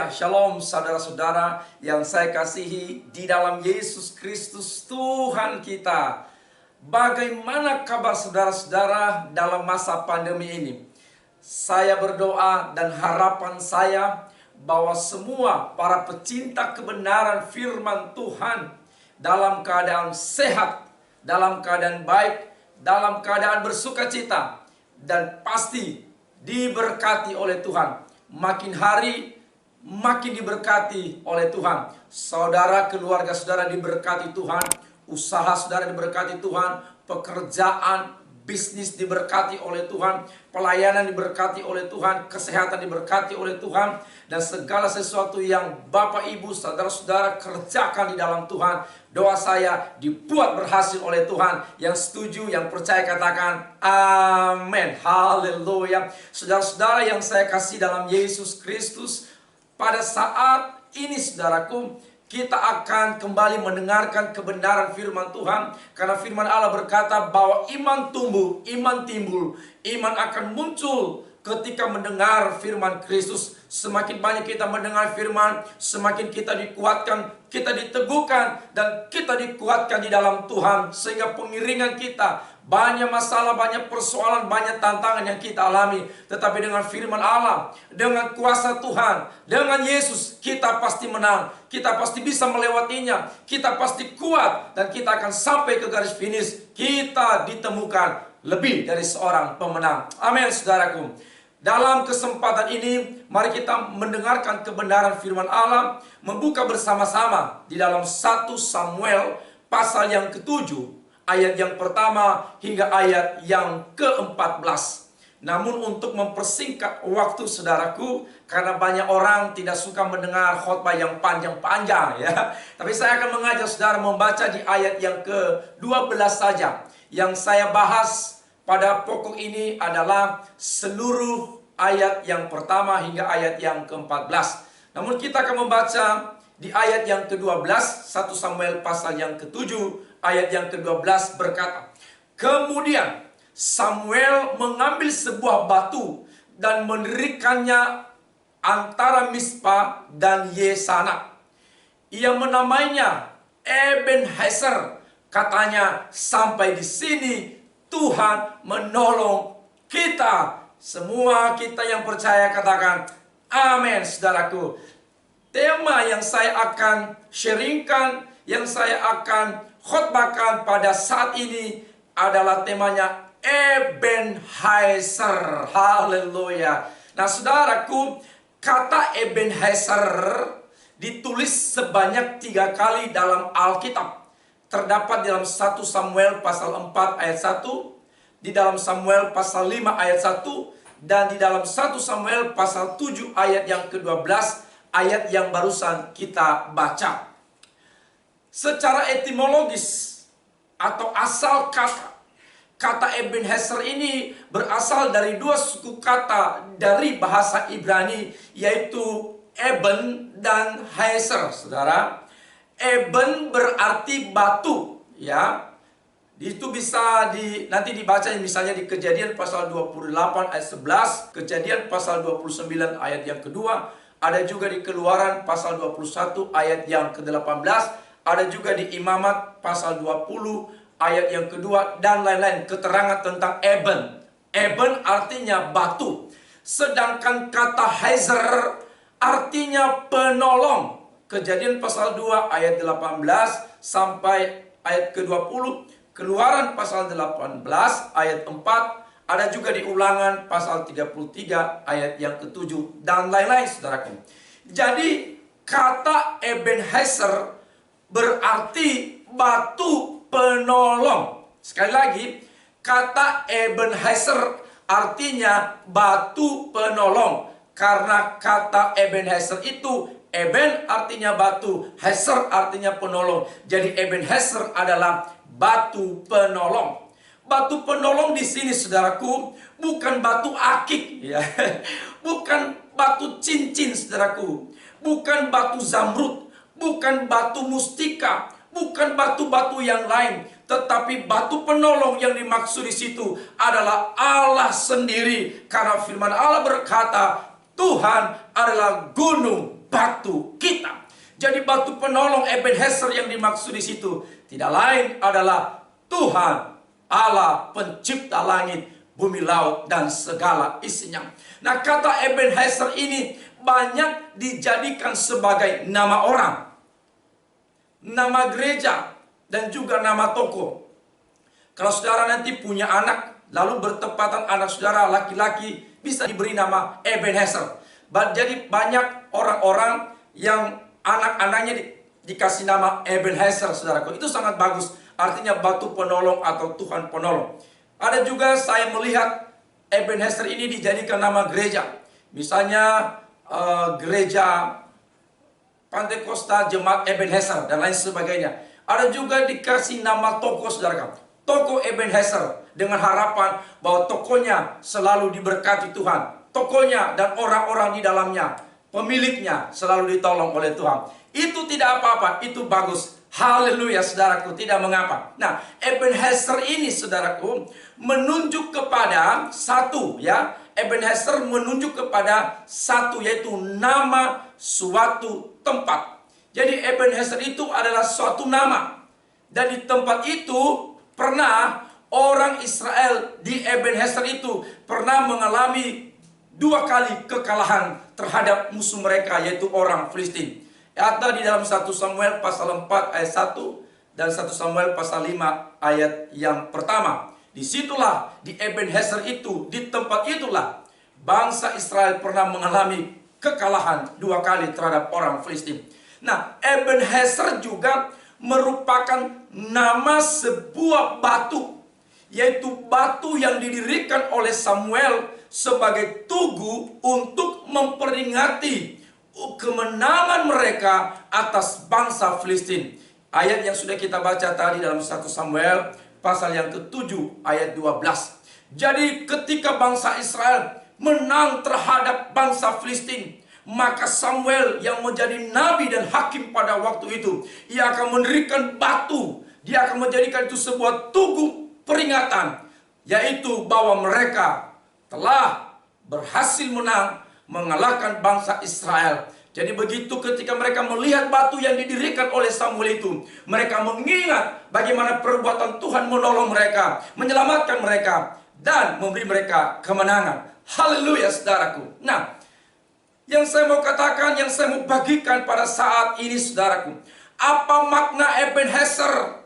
Haleluya, shalom saudara-saudara yang saya kasihi di dalam Yesus Kristus Tuhan kita. Bagaimana kabar saudara-saudara dalam masa pandemi ini? Saya berdoa dan harapan saya bahwa semua para pecinta kebenaran firman Tuhan dalam keadaan sehat, dalam keadaan baik, dalam keadaan bersukacita, dan pasti diberkati oleh Tuhan. Makin hari makin diberkati oleh Tuhan. Saudara, keluarga saudara diberkati Tuhan, usaha saudara diberkati Tuhan, pekerjaan, bisnis diberkati oleh Tuhan, pelayanan diberkati oleh Tuhan, kesehatan diberkati oleh Tuhan, dan segala sesuatu yang Bapak Ibu saudara-saudara kerjakan di dalam Tuhan, doa saya dibuat berhasil oleh Tuhan. Yang setuju, yang percaya katakan amin. Haleluya. Saudara-saudara yang saya kasih dalam Yesus Kristus, pada saat ini saudaraku, kita akan kembali mendengarkan kebenaran firman Tuhan. Karena firman Allah berkata bahwa iman tumbuh, iman timbul, iman akan muncul ketika mendengar firman Kristus. Semakin banyak kita mendengar firman, semakin kita dikuatkan, kita diteguhkan, dan kita dikuatkan di dalam Tuhan. Sehingga pengiringan kita, banyak masalah, banyak persoalan, banyak tantangan yang kita alami. Tetapi dengan firman Allah, dengan kuasa Tuhan, dengan Yesus, kita pasti menang. Kita pasti bisa melewatinya. Kita pasti kuat, dan kita akan sampai ke garis finish. Kita ditemukan lebih dari seorang pemenang. Amin, saudaraku. Dalam kesempatan ini, mari kita mendengarkan kebenaran firman Allah, membuka bersama-sama di dalam 1 Samuel pasal yang ke-7, ayat yang pertama hingga ayat yang ke-14. Namun untuk mempersingkat waktu saudaraku, karena banyak orang tidak suka mendengar khotbah yang panjang-panjang ya. Tapi saya akan mengajak saudara membaca di ayat yang ke-12 saja. Yang saya bahas pada pokok ini adalah seluruh ayat yang pertama hingga ayat yang ke-14. Namun kita akan membaca di ayat yang ke-12, 1 Samuel pasal yang ke-7, ayat yang ke-12 berkata, "Kemudian Samuel mengambil sebuah batu dan mendirikannya antara Mispa dan Yesana. Ia menamainya Ebenezer. Katanya, sampai di sini Tuhan menolong kita." Semua kita yang percaya katakan amin, saudaraku. Tema yang saya akan sharingkan, yang saya akan khotbahkan pada saat ini adalah temanya Ebenezer. Haleluya. Nah saudaraku, kata Ebenezer ditulis sebanyak 3 kali dalam Alkitab. Terdapat dalam 1 Samuel pasal 4 ayat 1, di dalam Samuel pasal 5 ayat 1, dan di dalam 1 Samuel pasal 7 ayat yang ke-12, ayat yang barusan kita baca. Secara etimologis atau asal kata Ebenezer ini berasal dari 2 suku kata dari bahasa Ibrani, yaitu Eben dan Hezer, saudara. Eben berarti batu, ya. Itu bisa nanti dibaca misalnya di Kejadian pasal 28 ayat 11, Kejadian pasal 29 ayat yang kedua, ada juga di Keluaran pasal 21 ayat yang ke-18, ada juga di Imamat pasal 20 ayat yang kedua, dan lain-lain keterangan tentang Eben. Eben artinya batu. Sedangkan kata Hezer artinya penolong. Kejadian pasal 2 ayat 18 sampai ayat ke-20, Keluaran pasal 18 ayat 4, ada juga di Ulangan pasal 33 ayat yang ke-7, dan lain-lain saudaraku. Jadi kata Ebenezer berarti batu penolong. Sekali lagi, kata Ebenezer artinya batu penolong. Karena kata Ebenezer itu, Eben artinya batu, Hezer artinya penolong. Jadi Ebenezer adalah batu penolong. Batu penolong di sini saudaraku bukan batu akik ya. Bukan batu cincin saudaraku. Bukan batu zamrud, bukan batu mustika, bukan batu-batu yang lain, tetapi batu penolong yang dimaksud di situ adalah Allah sendiri. Karena firman Allah berkata, Tuhan adalah gunung batu kita. Jadi batu penolong Ebenezer yang dimaksud di situ tidak lain adalah Tuhan Allah pencipta langit, bumi, laut, dan segala isinya. Nah, kata Ebenezer ini banyak dijadikan sebagai nama orang, nama gereja, dan juga nama toko. Kalau saudara nanti punya anak, lalu bertepatan anak saudara laki-laki, bisa diberi nama Ebenezer. Jadi banyak orang-orang yang anak-anaknya dikasih nama Ebenezer, saudaraku. Itu sangat bagus. Artinya batu penolong atau Tuhan penolong. Ada juga saya melihat Ebenezer ini dijadikan nama gereja. Misalnya gereja Pantekosta Jemaat Ebenezer dan lain sebagainya. Ada juga dikasih nama toko, saudara. Toko Ebenezer, dengan harapan bahwa tokonya selalu diberkati Tuhan. Tokonya dan orang-orang di dalamnya, pemiliknya selalu ditolong oleh Tuhan. Itu tidak apa-apa, itu bagus. Haleluya, saudaraku, tidak mengapa. Nah, Ebenezer ini, saudaraku, menunjuk kepada satu, ya. Ebenezer menunjuk kepada satu, yaitu nama suatu tempat. Jadi Ebenezer itu adalah suatu nama. Dan di tempat itu pernah orang Israel di Ebenezer itu pernah mengalami 2 kali kekalahan terhadap musuh mereka, yaitu orang Filistin. Ada di dalam 1 Samuel pasal 4 ayat 1 dan 1 Samuel pasal 5 ayat yang pertama. Disitulah di Ebenezer itu, di tempat itulah bangsa Israel pernah mengalami kekalahan 2 kali terhadap orang Filistin. Nah, Ebenezer juga merupakan nama sebuah batu, yaitu batu yang didirikan oleh Samuel sebagai tugu untuk memperingati kemenangan mereka atas bangsa Filistin. Ayat yang sudah kita baca tadi dalam 1 Samuel pasal yang ke-7 ayat 12. Jadi ketika bangsa Israel menang terhadap bangsa Filistin, maka Samuel yang menjadi nabi dan hakim pada waktu itu, ia akan mendirikan batu. Dia akan menjadikan itu sebuah tugu peringatan, yaitu bahwa mereka telah berhasil menang mengalahkan bangsa Israel. Jadi begitu ketika mereka melihat batu yang didirikan oleh Samuel itu, mereka mengingat bagaimana perbuatan Tuhan menolong mereka, menyelamatkan mereka, dan memberi mereka kemenangan. Haleluya, saudaraku. Nah, yang saya mau katakan, yang saya mau bagikan pada saat ini, saudaraku, apa makna Ebenezer?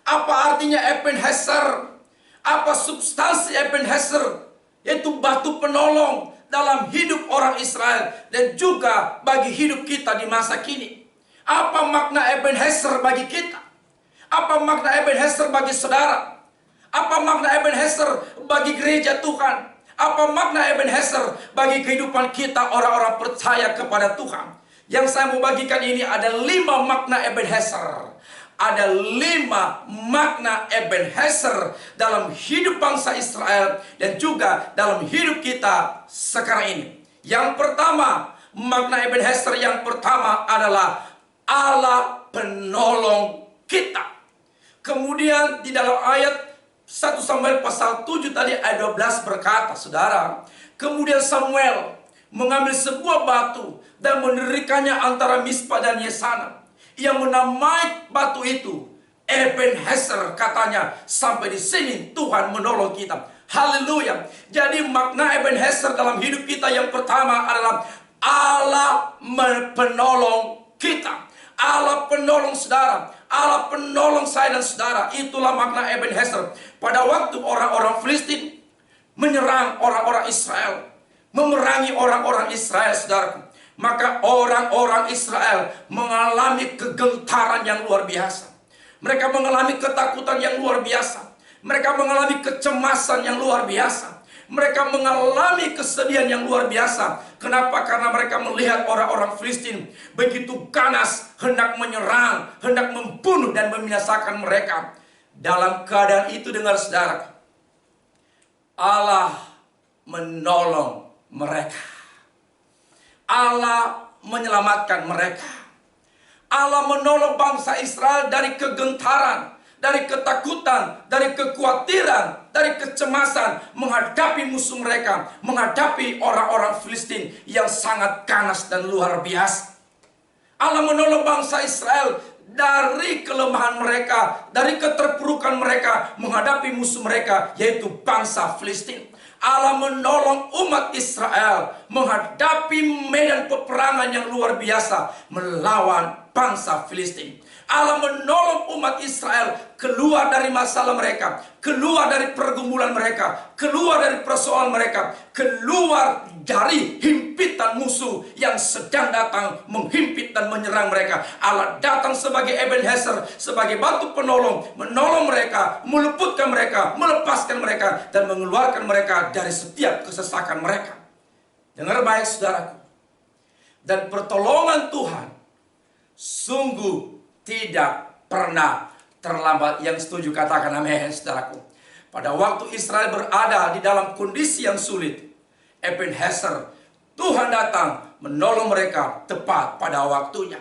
Apa artinya Ebenezer? Apa substansi Ebenezer? Yaitu batu penolong dalam hidup orang Israel dan juga bagi hidup kita di masa kini. Apa makna Ebenezer bagi kita? Apa makna Ebenezer bagi saudara? Apa makna Ebenezer bagi gereja Tuhan? Apa makna Ebenezer bagi kehidupan kita orang-orang percaya kepada Tuhan? Yang saya mau bagikan ini ada 5 makna Ebenezer. Ada 5 makna Ebenezer dalam hidup bangsa Israel dan juga dalam hidup kita sekarang ini. Yang pertama, makna Ebenezer yang pertama adalah Allah penolong kita. Kemudian di dalam ayat 1 Samuel pasal 7 tadi ayat 12 berkata, saudara, kemudian Samuel mengambil sebuah batu dan mendirikannya antara Mispa dan Yesana. Ia menamai batu itu Ebenezer, katanya, sampai di sini Tuhan menolong kita. Haleluya. Jadi makna Ebenezer dalam hidup kita yang pertama adalah Allah penolong kita. Allah penolong saudara, Allah penolong saya dan saudara. Itulah makna Ebenezer. Pada waktu orang-orang Filistin menyerang orang-orang Israel, memerangi orang-orang Israel, saudaraku, maka orang-orang Israel mengalami kegentaran yang luar biasa. Mereka mengalami ketakutan yang luar biasa. Mereka mengalami kecemasan yang luar biasa. Mereka mengalami kesedihan yang luar biasa. Kenapa? Karena mereka melihat orang-orang Filistin begitu ganas, hendak menyerang, hendak membunuh dan membinasakan mereka. Dalam keadaan itu, dengar saudara, Allah menolong mereka. Allah menyelamatkan mereka. Allah menolong bangsa Israel dari kegentaran, dari ketakutan, dari kekhawatiran, dari kecemasan menghadapi musuh mereka, menghadapi orang-orang Filistin yang sangat ganas dan luar biasa. Allah menolong bangsa Israel dari kelemahan mereka, dari keterpurukan mereka menghadapi musuh mereka, yaitu bangsa Filistin. Allah menolong umat Israel menghadapi medan peperangan yang luar biasa melawan bangsa Filistin. Allah menolong umat Israel keluar dari masalah mereka, keluar dari pergumulan mereka, keluar dari persoalan mereka, keluar dari himpitan musuh yang sedang datang menghimpit dan menyerang mereka. Allah datang sebagai Ebenezer, sebagai batu penolong, menolong mereka, meluputkan mereka, melepaskan mereka, dan mengeluarkan mereka dari setiap kesesakan mereka. Dengar baik saudaraku, dan pertolongan Tuhan sungguh tidak pernah terlambat. Yang setuju katakan amin, saudaraku. Pada waktu Israel berada di dalam kondisi yang sulit, Ebenezer, Tuhan datang menolong mereka tepat pada waktunya.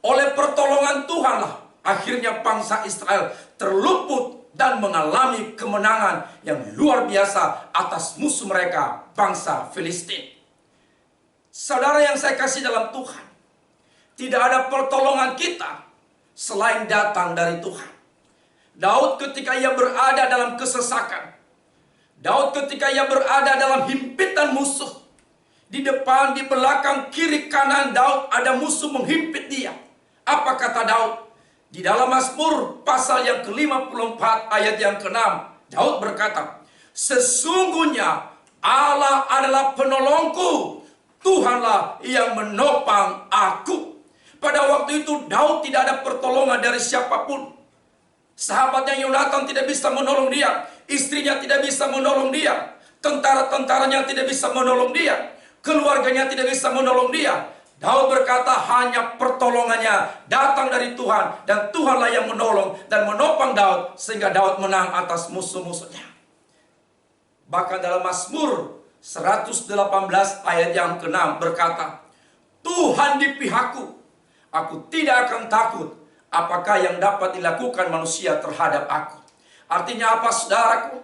Oleh pertolongan Tuhanlah akhirnya bangsa Israel terluput dan mengalami kemenangan yang luar biasa atas musuh mereka, bangsa Filistin. Saudara yang saya kasih dalam Tuhan, tidak ada pertolongan kita selain datang dari Tuhan. Daud ketika ia berada dalam kesesakan, Daud ketika ia berada dalam himpitan musuh, di depan, di belakang, kiri, kanan Daud ada musuh menghimpit dia. Apa kata Daud? Di dalam Mazmur pasal yang ke-54 ayat yang ke-6, Daud berkata, sesungguhnya Allah adalah penolongku, Tuhanlah yang menopang aku. Pada waktu itu Daud tidak ada pertolongan dari siapapun. Sahabatnya Yonatan tidak bisa menolong dia, istrinya tidak bisa menolong dia, tentara-tentaranya tidak bisa menolong dia, keluarganya tidak bisa menolong dia. Daud berkata hanya pertolongannya datang dari Tuhan, dan Tuhanlah yang menolong dan menopang Daud sehingga Daud menang atas musuh-musuhnya. Bahkan dalam Mazmur 118 ayat yang ke-6 berkata, Tuhan di pihakku, aku tidak akan takut. Apakah yang dapat dilakukan manusia terhadap aku? Artinya apa, saudaraku?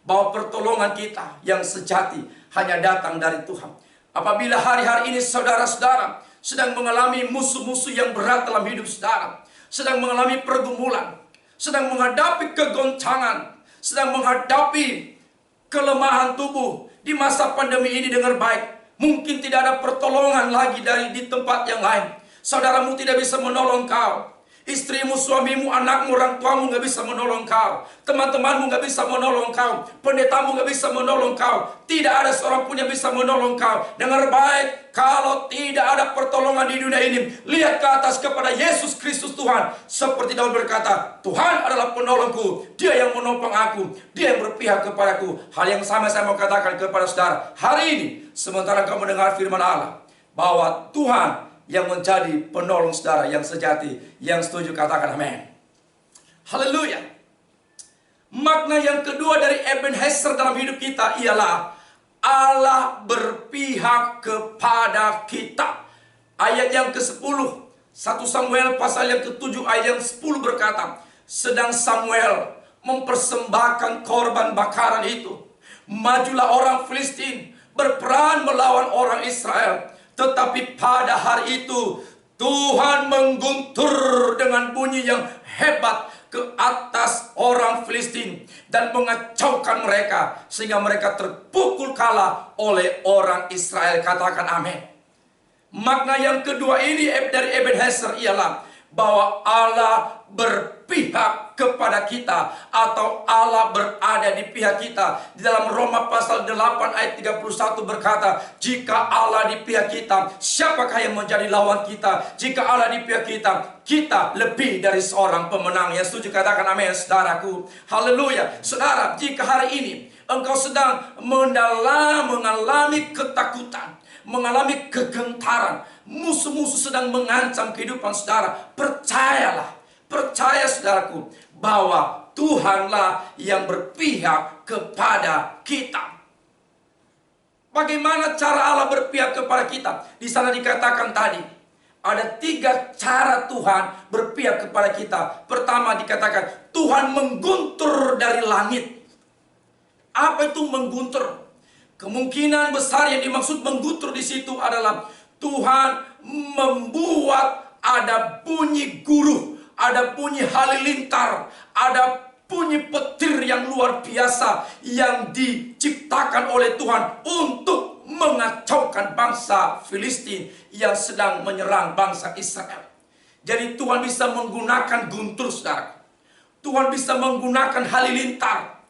Bahwa pertolongan kita yang sejati hanya datang dari Tuhan. Apabila hari-hari ini saudara-saudara sedang mengalami musuh-musuh yang berat dalam hidup saudara, sedang mengalami pergumulan, sedang menghadapi kegoncangan, sedang menghadapi kelemahan tubuh di masa pandemi ini, dengar baik, mungkin tidak ada pertolongan lagi dari di tempat yang lain. Saudaramu tidak bisa menolong kau, istrimu, suamimu, anakmu, orang tuamu nggak bisa menolong kau, teman-temanmu nggak bisa menolong kau, pendetamu nggak bisa menolong kau, tidak ada seorang pun yang bisa menolong kau. Dengar baik, kalau tidak ada pertolongan di dunia ini, lihat ke atas kepada Yesus Kristus Tuhan. Seperti Daud berkata, Tuhan adalah penolongku, Dia yang menopang aku, Dia yang berpihak kepadaku. Hal yang sama saya mau katakan kepada saudara hari ini, sementara kamu mendengar firman Allah, bahwa Tuhan yang menjadi penolong saudara yang sejati. Yang setuju katakan amin. Haleluya. Makna yang kedua dari Ebenezer dalam hidup kita ialah Allah berpihak kepada kita. Ayat yang ke-10, 1 Samuel pasal yang ke-7 ayat yang 10 berkata, sedang Samuel mempersembahkan korban bakaran itu, majulah orang Filistin berperang melawan orang Israel. Tetapi pada hari itu Tuhan mengguntur dengan bunyi yang hebat ke atas orang Filistin dan mengacaukan mereka sehingga mereka terpukul kalah oleh orang Israel. Katakan amin. Makna yang kedua ini dari Ebenezer ialah bahwa Allah berpihak kepada kita, atau Allah berada di pihak kita. Di dalam Roma pasal 8 ayat 31 berkata, jika Allah di pihak kita, siapakah yang menjadi lawan kita? Jika Allah di pihak kita, kita lebih dari seorang pemenang. Yang setuju katakan amin, saudaraku. Haleluya. Saudara, jika hari ini engkau sedang mengalami ketakutan, mengalami kegentaran, musuh-musuh sedang mengancam kehidupan saudara, percayalah, percaya saudaraku, bahwa Tuhanlah yang berpihak kepada kita. Bagaimana cara Allah berpihak kepada kita? Di sana dikatakan tadi, ada 3 cara Tuhan berpihak berpihak kepada kita. Pertama dikatakan, Tuhan mengguntur dari langit. Apa itu mengguntur? Kemungkinan besar yang dimaksud mengguntur di situ adalah Tuhan membuat ada bunyi guruh, ada bunyi halilintar, ada bunyi petir yang luar biasa yang diciptakan oleh Tuhan untuk mengacaukan bangsa Filistin yang sedang menyerang bangsa Israel. Jadi Tuhan bisa menggunakan guntur, saudara. Tuhan bisa menggunakan halilintar.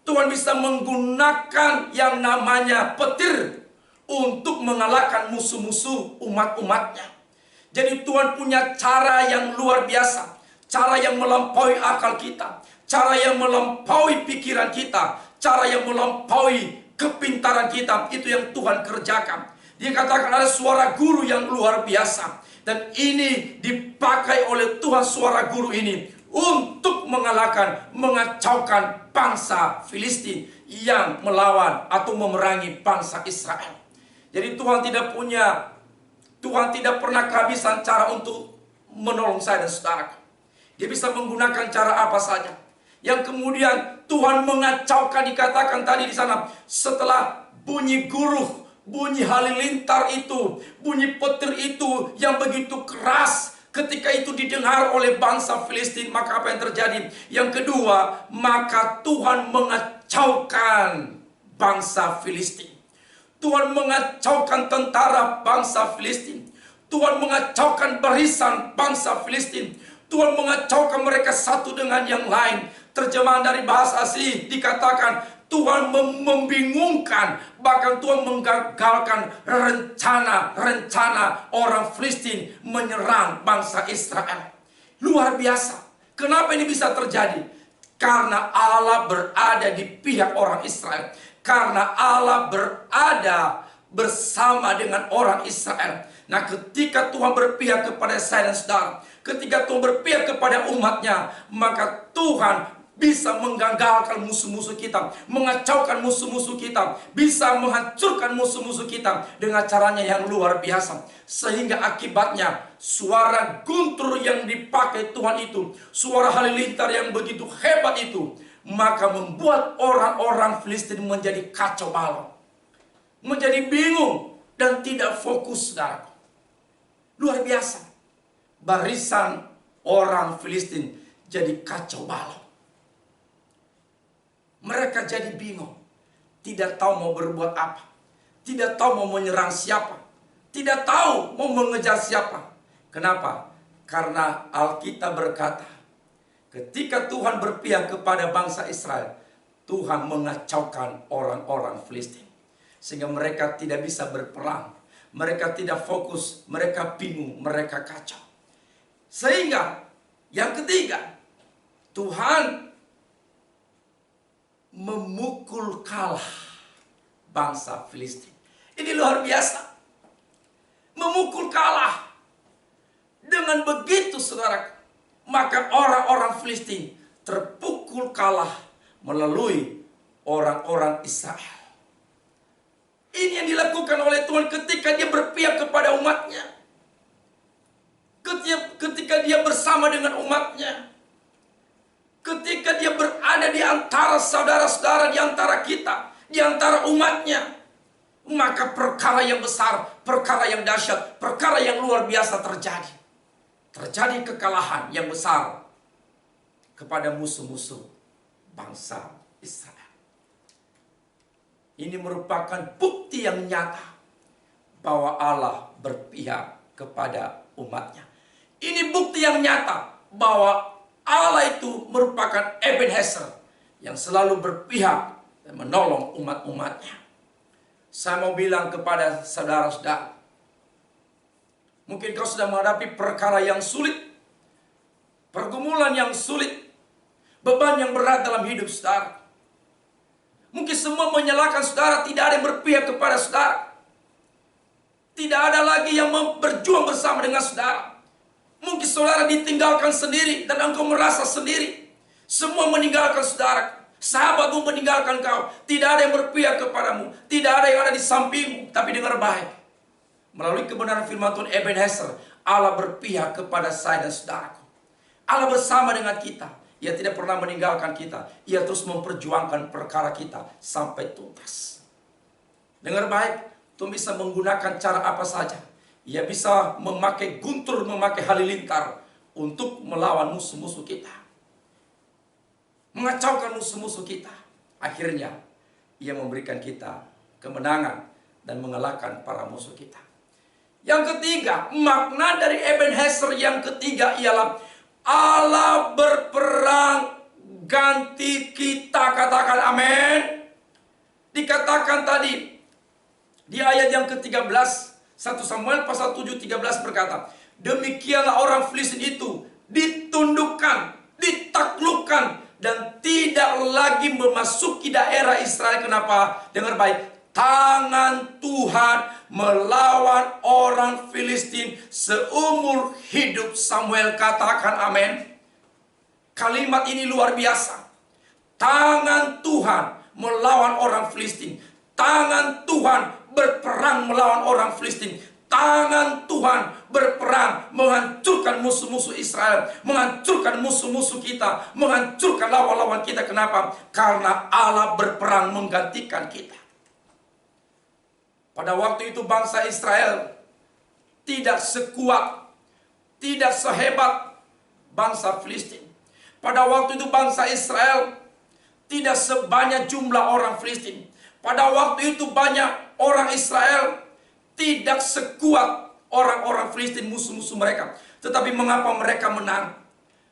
Tuhan bisa menggunakan yang namanya petir untuk mengalahkan musuh-musuh umat-umatnya. Jadi Tuhan punya cara yang luar biasa, cara yang melampaui akal kita, cara yang melampaui pikiran kita, cara yang melampaui kepintaran kita. Itu yang Tuhan kerjakan. Dia katakan ada suara guru yang luar biasa. Dan ini dipakai oleh Tuhan, suara guru ini untuk mengalahkan, mengacaukan bangsa Filistin yang melawan atau memerangi bangsa Israel. Jadi Tuhan tidak pernah kehabisan cara untuk menolong saya dan saudara. Dia bisa menggunakan cara apa saja. Yang kemudian Tuhan mengacaukan, dikatakan tadi di sana, setelah bunyi guruh, bunyi halilintar itu, bunyi petir itu yang begitu keras, ketika itu didengar oleh bangsa Filistin, maka apa yang terjadi? Yang kedua, maka Tuhan mengacaukan bangsa Filistin. Tuhan mengacaukan tentara bangsa Filistin. Tuhan mengacaukan barisan bangsa Filistin. Tuhan mengacaukan mereka satu dengan yang lain. Terjemahan dari bahasa asli dikatakan Tuhan membingungkan, bahkan Tuhan menggagalkan rencana orang Filistin menyerang bangsa Israel. Luar biasa. Kenapa ini bisa terjadi? Karena Allah berada di pihak orang Israel. Karena Allah berada bersama dengan orang Israel. Nah, ketika Tuhan berpihak kepada saya dan saudara, ketika Tuhan berpihak kepada umatnya, maka Tuhan bisa menggagalkan musuh-musuh kita, mengacaukan musuh-musuh kita, bisa menghancurkan musuh-musuh kita dengan caranya yang luar biasa. Sehingga akibatnya suara guntur yang dipakai Tuhan itu, suara halilintar yang begitu hebat itu, maka membuat orang-orang Filistin menjadi kacau balau, menjadi bingung dan tidak fokus, saudara. Luar biasa. Barisan orang Filistin jadi kacau balau. Mereka jadi bingung, tidak tahu mau berbuat apa, tidak tahu mau menyerang siapa, tidak tahu mau mengejar siapa. Kenapa? Karena Alkitab berkata, ketika Tuhan berpihak kepada bangsa Israel, Tuhan mengacaukan orang-orang Filistin. Sehingga mereka tidak bisa berperang. Mereka tidak fokus, mereka bingung, mereka kacau. Sehingga yang ketiga, Tuhan memukul kalah bangsa Filistin. Ini luar biasa. Memukul kalah. Dengan begitu, saudara, maka orang-orang Filistin terpukul kalah melalui orang-orang Israel. Ini yang dilakukan oleh Tuhan ketika dia berpihak kepada umatnya. Ketika dia bersama dengan umatnya. Ketika dia berada di antara saudara-saudara, di antara kita, di antara umatnya. Maka perkara yang besar, perkara yang dahsyat, perkara yang luar biasa terjadi. Terjadi kekalahan yang besar kepada musuh-musuh bangsa Israel. Ini merupakan bukti yang nyata bahwa Allah berpihak kepada umatnya. Ini bukti yang nyata bahwa Allah itu merupakan Ebenezer yang selalu berpihak dan menolong umat-umatnya. Saya mau bilang kepada saudara-saudara, mungkin kau sedang menghadapi perkara yang sulit, pergumulan yang sulit, beban yang berat dalam hidup saudara. Mungkin semua menyalahkan saudara, tidak ada yang berpihak kepada saudara. Tidak ada lagi yang berjuang bersama dengan saudara. Mungkin saudara ditinggalkan sendiri dan engkau merasa sendiri. Semua meninggalkan saudara. Sahabatmu meninggalkan kau. Tidak ada yang berpihak kepadamu. Tidak ada yang ada di sampingmu. Tapi dengar baik. Melalui kebenaran firman Tuhan Ebenezer, Allah berpihak kepada saya dan saudaraku. Allah bersama dengan kita. Ia tidak pernah meninggalkan kita. Ia terus memperjuangkan perkara kita sampai tuntas. Dengar baik, Tuhan bisa menggunakan cara apa saja. Ia bisa memakai guntur, memakai halilintar untuk melawan musuh-musuh kita, mengacaukan musuh-musuh kita. Akhirnya ia memberikan kita kemenangan dan mengalahkan para musuh kita. Yang ketiga, makna dari Ebenezer yang ketiga ialah Allah berperang ganti kita. Katakan amin. Dikatakan tadi di ayat yang ke-13, 1 Samuel pasal 7:13 berkata, demikianlah orang Filistin itu ditundukkan, ditaklukkan, dan tidak lagi memasuki daerah Israel. Kenapa? Dengar baik. Tangan Tuhan melawan orang Filistin seumur hidup Samuel. Katakan amin. Kalimat ini luar biasa. Tangan Tuhan melawan orang Filistin. Tangan Tuhan berperang melawan orang Filistin. Tangan Tuhan berperang menghancurkan musuh-musuh Israel, menghancurkan musuh-musuh kita, menghancurkan lawan-lawan kita. Kenapa? Karena Allah berperang menggantikan kita. Pada waktu itu bangsa Israel tidak sekuat, tidak sehebat bangsa Filistin. Pada waktu itu bangsa Israel tidak sebanyak jumlah orang Filistin. Pada waktu itu banyak orang Israel tidak sekuat orang-orang Filistin, musuh-musuh mereka. Tetapi mengapa mereka menang?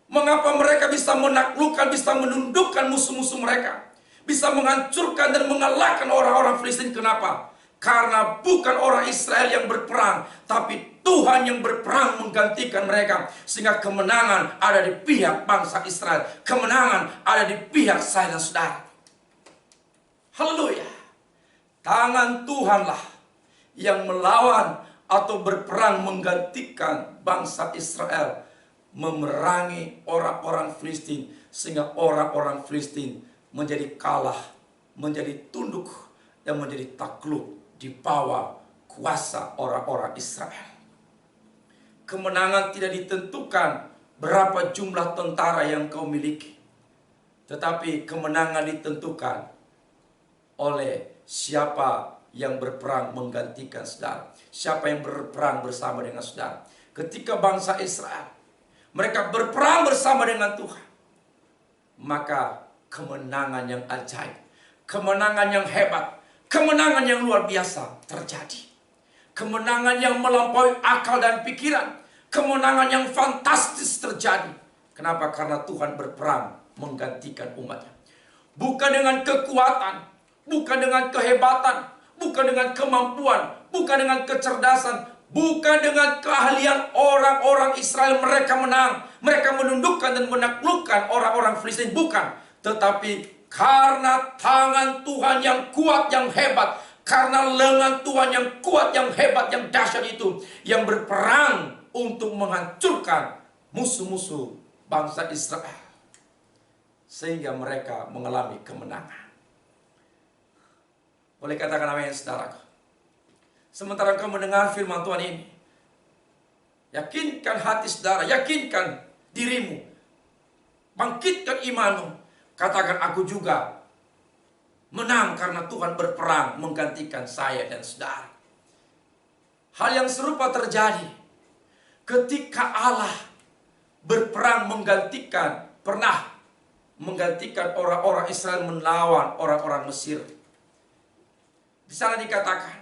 Mengapa mereka bisa menaklukkan, bisa menundukkan musuh-musuh mereka? Bisa menghancurkan dan mengalahkan orang-orang Filistin. Kenapa? Karena bukan orang Israel yang berperang, tapi Tuhan yang berperang menggantikan mereka. Sehingga kemenangan ada di pihak bangsa Israel. Kemenangan ada di pihak saya dan saudara. Haleluya. Tangan Tuhanlah yang melawan atau berperang menggantikan bangsa Israel memerangi orang-orang Filistin, sehingga orang-orang Filistin menjadi kalah, menjadi tunduk, dan menjadi takluk di bawah kuasa orang-orang Israel. Kemenangan tidak ditentukan berapa jumlah tentara yang kau miliki, tetapi kemenangan ditentukan oleh siapa yang berperang menggantikan saudara, siapa yang berperang bersama dengan saudara. Ketika bangsa Israel mereka berperang bersama dengan Tuhan, maka kemenangan yang ajaib, kemenangan yang hebat, kemenangan yang luar biasa terjadi. Kemenangan yang melampaui akal dan pikiran, kemenangan yang fantastis terjadi. Kenapa? Karena Tuhan berperang menggantikan umatnya. Bukan dengan kekuatan, bukan dengan kehebatan, bukan dengan kemampuan, bukan dengan kecerdasan, bukan dengan keahlian orang-orang Israel mereka menang, mereka menundukkan dan menaklukkan orang-orang Filistin, bukan. Tetapi karena tangan Tuhan yang kuat, yang hebat, karena lengan Tuhan yang kuat, yang hebat, yang dahsyat itu, yang berperang untuk menghancurkan musuh-musuh bangsa Israel, sehingga mereka mengalami kemenangan. Boleh katakan amin, saudara. Sementara kau mendengar firman Tuhan ini, yakinkan hati saudara, yakinkan dirimu, bangkitkan imanmu. Katakan, aku juga menang karena Tuhan berperang menggantikan saya dan saudara. Hal yang serupa terjadi ketika Allah berperang pernah menggantikan orang-orang Israel melawan orang-orang Mesir. Di sana dikatakan,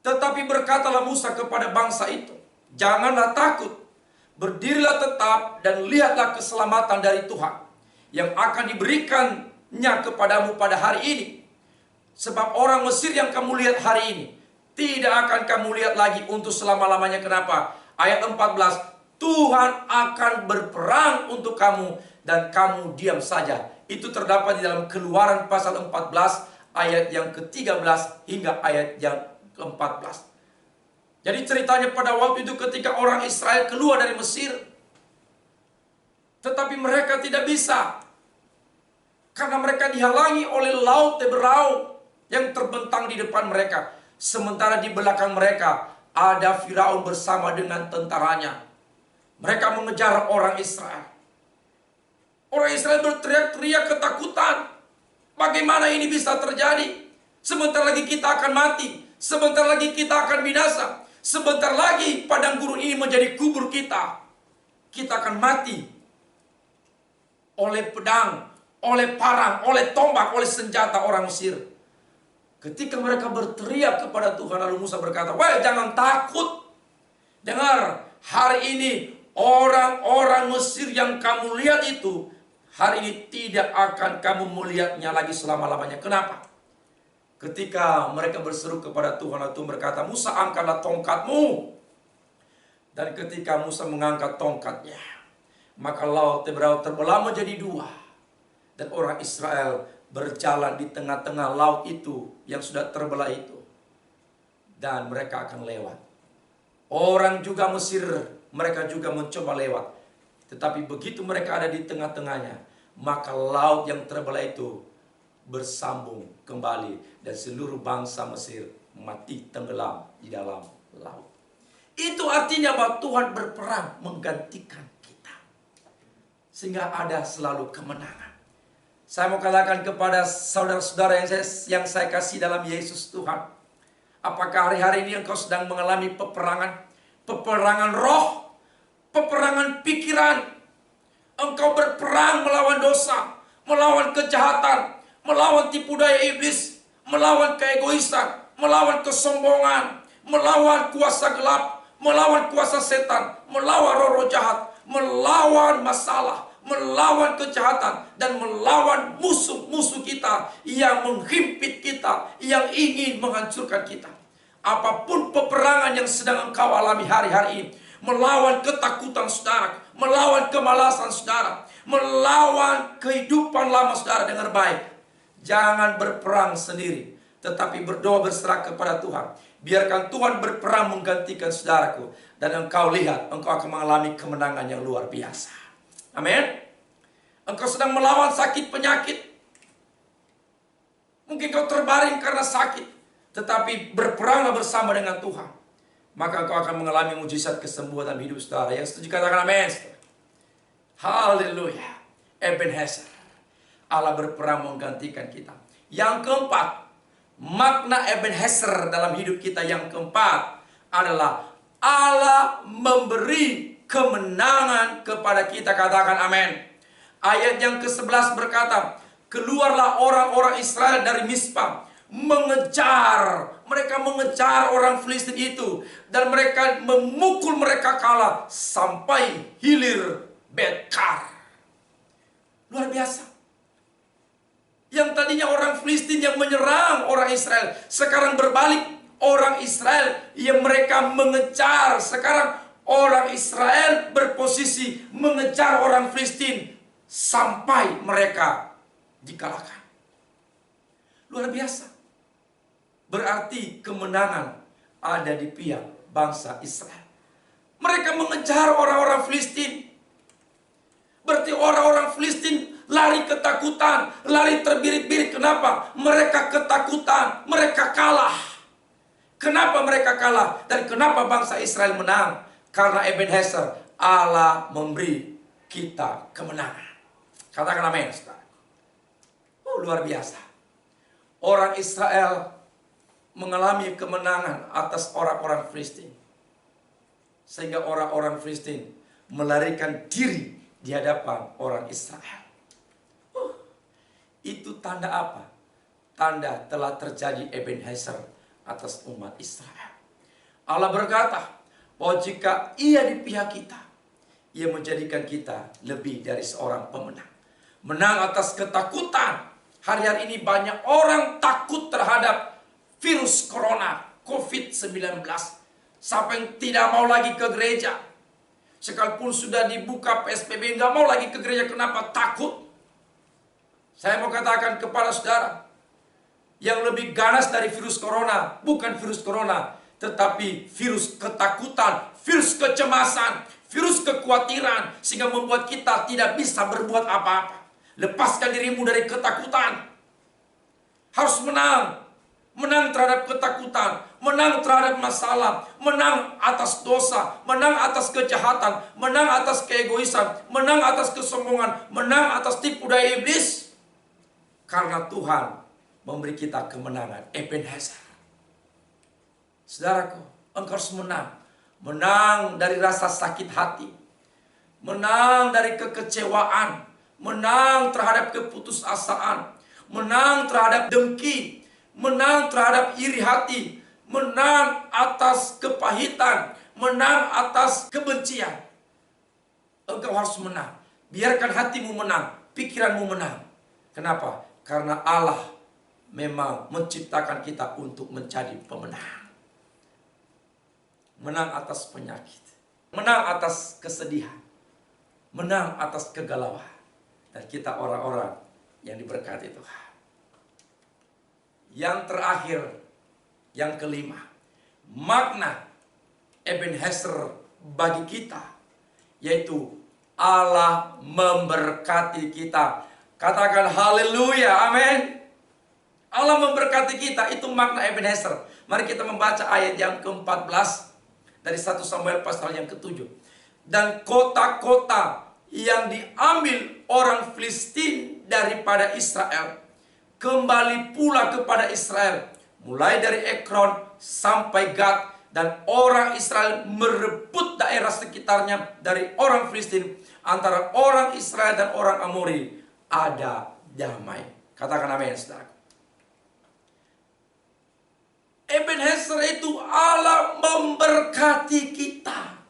tetapi berkatalah Musa kepada bangsa itu, janganlah takut, berdirilah tetap dan lihatlah keselamatan dari Tuhan yang akan diberikannya kepadamu pada hari ini. Sebab orang Mesir yang kamu lihat hari ini tidak akan kamu lihat lagi untuk selama-lamanya. Kenapa? Ayat 14, Tuhan akan berperang untuk kamu dan kamu diam saja. Itu terdapat di dalam Keluaran pasal 14 ayat yang ke-13 hingga ayat yang ke-14. Jadi ceritanya pada waktu itu ketika orang Israel keluar dari Mesir, tetapi mereka tidak bisa, karena mereka dihalangi oleh laut Teberau yang terbentang di depan mereka. Sementara di belakang mereka ada Firaun bersama dengan tentaranya. Mereka mengejar orang Israel. Orang Israel berteriak-teriak ketakutan. Bagaimana ini bisa terjadi? Sebentar lagi kita akan mati. Sebentar lagi kita akan binasa. Sebentar lagi padang gurun ini menjadi kubur kita. Kita akan mati oleh pedang, oleh parang, oleh tombak, oleh senjata orang Mesir. Ketika mereka berteriak kepada Tuhan, lalu Musa berkata, "Wah, jangan takut. Dengar, hari ini orang-orang Mesir yang kamu lihat itu, hari ini tidak akan kamu melihatnya lagi selama-lamanya." Kenapa? Ketika mereka berseru kepada Tuhan, Tuhan berkata, "Musa, angkatlah tongkatmu." Dan ketika Musa mengangkat tongkatnya, maka laut Teberau terbelah menjadi dua. Dan orang Israel berjalan di tengah-tengah laut itu yang sudah terbelah itu. Dan mereka akan lewat. Orang juga Mesir, mereka juga mencoba lewat. Tetapi begitu mereka ada di tengah-tengahnya, maka laut yang terbelah itu bersambung kembali. Dan seluruh bangsa Mesir mati tenggelam di dalam laut. Itu artinya bahwa Tuhan berperang menggantikan kita. Sehingga ada selalu kemenangan. Saya mau katakan kepada saudara-saudara yang saya kasih dalam Yesus Tuhan. Apakah hari-hari ini engkau sedang mengalami peperangan? Peperangan roh, peperangan pikiran. Engkau berperang melawan dosa, melawan kejahatan, melawan tipu daya iblis, melawan keegoisan, melawan kesombongan, melawan kuasa gelap, melawan kuasa setan, melawan roh-roh jahat, melawan masalah, melawan kejahatan, dan melawan musuh-musuh kita yang menghimpit kita, yang ingin menghancurkan kita. Apapun peperangan yang sedang engkau alami hari-hari ini, melawan ketakutan saudara, melawan kemalasan saudara, melawan kehidupan lama saudara, dengar baik. Jangan berperang sendiri, tetapi berdoa berserah kepada Tuhan. Biarkan Tuhan berperang menggantikan saudaraku. Dan engkau lihat, engkau akan mengalami kemenangan yang luar biasa. Amin. Engkau sedang melawan sakit penyakit. Mungkin kau terbaring karena sakit, tetapi berperanglah bersama dengan Tuhan. Maka engkau akan mengalami mujizat kesembuhan dalam hidup saudara. Yang setuju katakan amin. Haleluya. Ebenezer. Allah berperang menggantikan kita. Yang keempat, makna Ebenezer dalam hidup kita yang keempat adalah Allah memberi kemenangan kepada kita. Katakan amin. Ayat yang ke-11 berkata, keluarlah orang-orang Israel dari Mispa, mereka mengejar orang Filistin itu, dan mereka memukul mereka kalah sampai hilir Betkar. Luar biasa. Yang tadinya orang Filistin yang menyerang orang Israel, sekarang berbalik. Orang Israel yang mereka mengejar, sekarang orang Israel berposisi mengejar orang Filistin sampai mereka dikalahkan. Luar biasa. Berarti kemenangan ada di pihak bangsa Israel. Mereka mengejar orang-orang Filistin. Berarti orang-orang Filistin lari ketakutan, lari terbirit-birit. Kenapa? Mereka ketakutan, mereka kalah. Kenapa mereka kalah? Dan kenapa bangsa Israel menang? Karena Ebenezer, Allah memberi kita kemenangan. Katakan amin, saudara. Luar biasa. Orang Israel mengalami kemenangan atas orang-orang Filistin. Sehingga orang-orang Filistin melarikan diri di hadapan orang Israel. Itu tanda apa? Tanda telah terjadi Ebenezer atas umat Israel. Allah berkata bahwa jika Ia di pihak kita, Ia menjadikan kita lebih dari seorang pemenang. Menang atas ketakutan. Hari-hari ini banyak orang takut terhadap virus corona, COVID-19. Sampai tidak mau lagi ke gereja. Sekalipun sudah dibuka PSBB, nggak mau lagi ke gereja. Kenapa? Takut. Saya mau katakan kepada saudara, yang lebih ganas dari virus corona, bukan virus corona, tetapi virus ketakutan, virus kecemasan, virus kekhawatiran, sehingga membuat kita tidak bisa berbuat apa-apa. Lepaskan dirimu dari ketakutan. Harus menang. Menang terhadap ketakutan. menang terhadap masalah, menang atas dosa, menang atas kejahatan, menang atas keegoisan, menang atas kesombongan, menang atas tipu daya iblis. Karena Tuhan memberi kita kemenangan. Ebenezer. Saudaraku, engkau harus menang. Menang dari rasa sakit hati, menang dari kekecewaan, menang terhadap keputusasaan, menang terhadap dengki, menang terhadap iri hati, menang atas kepahitan, menang atas kebencian. Engkau harus menang. Biarkan hatimu menang, pikiranmu menang. Kenapa? Karena Allah memang menciptakan kita untuk menjadi pemenang. Menang atas penyakit, menang atas kesedihan, menang atas kegalauan. Dan kita orang-orang yang diberkati Tuhan. Yang terakhir, yang kelima, makna Ebenezer bagi kita, yaitu Allah memberkati kita. Katakan haleluya, amin. Allah memberkati kita, itu makna Ebenezer. Mari kita membaca ayat yang ke-14 dari 1 Samuel pasal yang ke-7. Dan kota-kota yang diambil orang Filistin daripada Israel kembali pula kepada Israel, mulai dari Ekron sampai Gad, dan orang Israel merebut daerah sekitarnya dari orang Filistin. Antara orang Israel dan orang Amori ada damai. Katakan amin, saudara. Ebenezer itu Allah memberkati kita.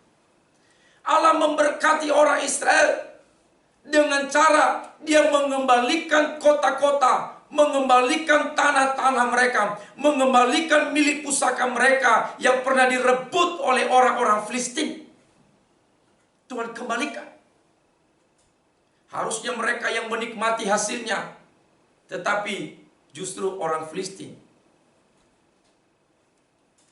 Allah memberkati orang Israel dengan cara Dia mengembalikan kota-kota, mengembalikan tanah-tanah mereka, mengembalikan milik pusaka mereka yang pernah direbut oleh orang-orang Filistin. Tuhan kembalikan. Harusnya mereka yang menikmati hasilnya, tetapi justru orang Filistin.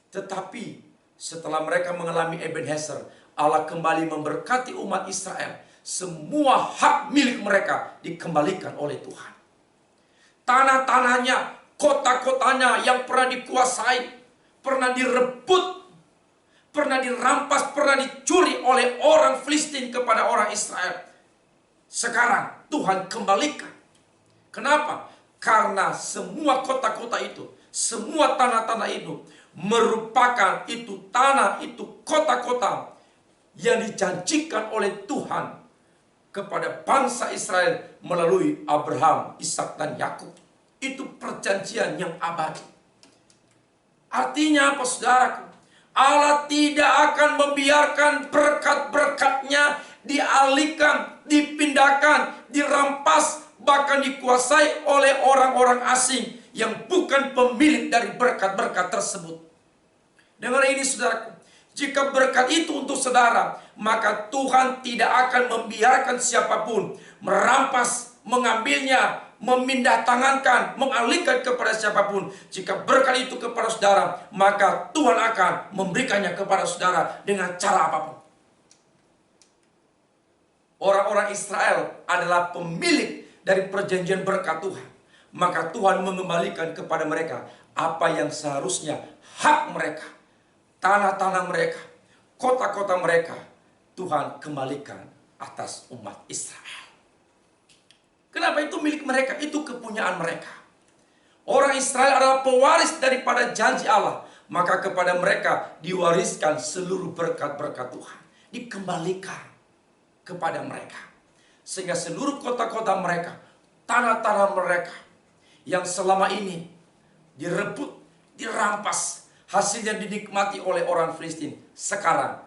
Tetapi setelah mereka mengalami Ebenezer, Allah kembali memberkati umat Israel. Semua hak milik mereka dikembalikan oleh Tuhan. Tanah-tanahnya, kota-kotanya yang pernah dikuasai, pernah direbut, pernah dirampas, pernah dicuri oleh orang Filistin kepada orang Israel. Sekarang Tuhan kembalikan. Kenapa? Karena semua kota-kota itu, semua tanah-tanah itu merupakan itu tanah, itu kota-kota yang dijanjikan oleh Tuhan kepada bangsa Israel melalui Abraham, Ishak, dan Yakub. Itu perjanjian yang abadi. Artinya apa, saudaraku? Allah tidak akan membiarkan berkat-berkatnya dialihkan, dipindahkan, dirampas, bahkan dikuasai oleh orang-orang asing yang bukan pemilik dari berkat-berkat tersebut. Dengar ini, saudaraku. Jika berkat itu untuk saudara, maka Tuhan tidak akan membiarkan siapapun merampas, mengambilnya, memindah-tangankan, mengalihkan kepada siapapun. Jika berkat itu kepada saudara, maka Tuhan akan memberikannya kepada saudara dengan cara apapun. Orang-orang Israel adalah pemilik dari perjanjian berkat Tuhan. Maka Tuhan mengembalikan kepada mereka apa yang seharusnya hak mereka. Tanah-tanah mereka, kota-kota mereka, Tuhan kembalikan atas umat Israel. Kenapa itu milik mereka? Itu kepunyaan mereka. Orang Israel adalah pewaris daripada janji Allah. Maka kepada mereka diwariskan seluruh berkat-berkat Tuhan. Dikembalikan kepada mereka. Sehingga seluruh kota-kota mereka, tanah-tanah mereka yang selama ini direbut, dirampas, hasilnya dinikmati oleh orang Filistin, sekarang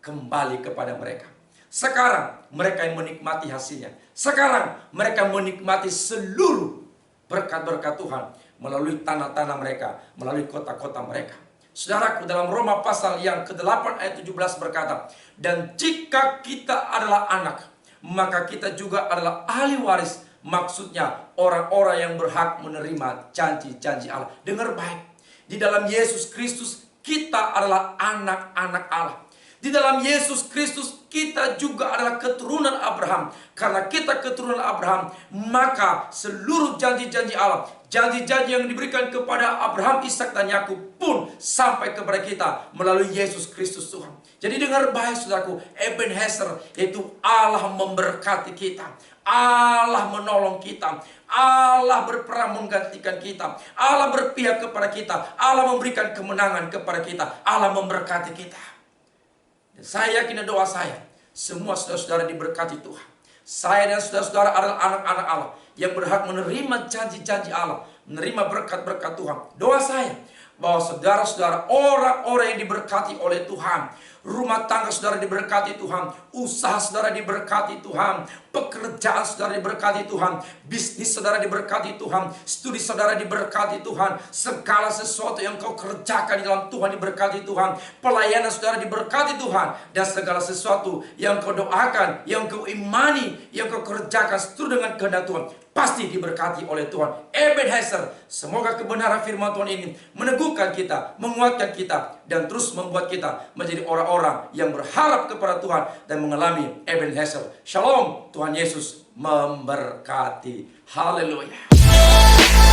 kembali kepada mereka. Sekarang mereka yang menikmati hasilnya. Sekarang mereka menikmati seluruh berkat-berkat Tuhan melalui tanah-tanah mereka, melalui kota-kota mereka. Saudaraku, dalam Roma pasal yang ke-8 ayat 17 berkata, dan jika kita adalah anak, maka kita juga adalah ahli waris. Maksudnya orang-orang yang berhak menerima janji-janji Allah. Dengar baik. Di dalam Yesus Kristus kita adalah anak-anak Allah. Di dalam Yesus Kristus kita juga adalah keturunan Abraham. Karena kita keturunan Abraham, maka seluruh janji-janji Allah, janji-janji yang diberikan kepada Abraham, Ishak dan Yakub pun sampai kepada kita melalui Yesus Kristus Tuhan. Jadi dengar baik saudaraku, Ebenezer yaitu Allah memberkati kita, Allah menolong kita, Allah berperang menggantikan kita, Allah berpihak kepada kita, Allah memberikan kemenangan kepada kita, Allah memberkati kita. Dan saya yakin doa saya, semua saudara-saudara diberkati Tuhan. Saya dan saudara-saudara adalah anak-anak Allah yang berhak menerima janji-janji Allah, menerima berkat-berkat Tuhan. Doa saya bahwa saudara-saudara orang-orang yang diberkati oleh Tuhan, rumah tangga saudara diberkati Tuhan, usaha saudara diberkati Tuhan, pekerjaan saudara diberkati Tuhan, bisnis saudara diberkati Tuhan, studi saudara diberkati Tuhan, segala sesuatu yang kau kerjakan di dalam Tuhan diberkati Tuhan, pelayanan saudara diberkati Tuhan, dan segala sesuatu yang kau doakan, yang kau imani, yang kau kerjakan seturut dengan kehendak Tuhan, pasti diberkati oleh Tuhan. Ebenezer, semoga kebenaran firman Tuhan ini meneguhkan kita, menguatkan kita, dan terus membuat kita menjadi orang-orang yang berharap kepada Tuhan dan mengalami Ebenezer. Shalom, Tuhan Yesus memberkati. Haleluya.